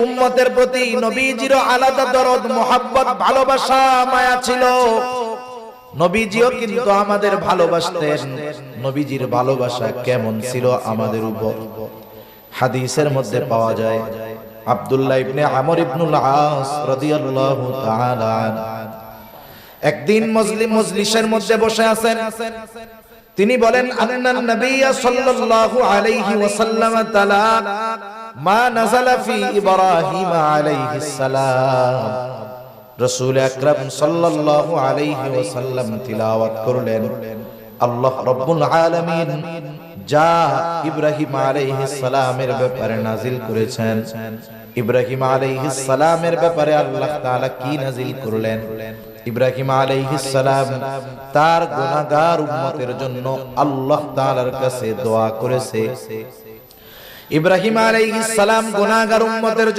উম্মতের প্রতি নবীজির আলাদা দরদ মোহাব্বত ভালোবাসা মায়া ছিল। নবীজিও কিন্তু আমাদের ভালোবাসতেন। নবীজির ভালোবাসা কেমন ছিল আমাদের উপর হাদিসের মধ্যে পাওয়া যায়। আব্দুল্লাহ ইবনে আমর ইবনুল আস রাদিয়াল্লাহু তাআলা আনহু একদিন মজলিসের মধ্যে বসে আছেন। তিনি বলেন আন্নান নবী সাল্লাল্লাহু আলাইহি ওয়াসাল্লাম তাআলা মা নাযালা ফি ইব্রাহিম আলাইহিস সালাম। রাসূল আকরাম সাল্লাল্লাহু আলাইহি ওয়াসাল্লাম তিলাওয়াত করলেন আল্লাহ রাব্বুল আলামিন যা ইব্রাহিম আলাইহিস সালামের ব্যাপারে নাজিল করেছেন। ইব্রাহিম আলাইহিস সালামের ব্যাপারে আল্লাহ তাআলা কি নাজিল করলেন? ইব্রাহিম আলাইহিস সালাম তার গুনাহগার উম্মতের জন্য আল্লাহ তাআলার কাছে দোয়া করেছে। ইব্রাহিম আলাইহিস সালাম গুনাহগার উম্মতের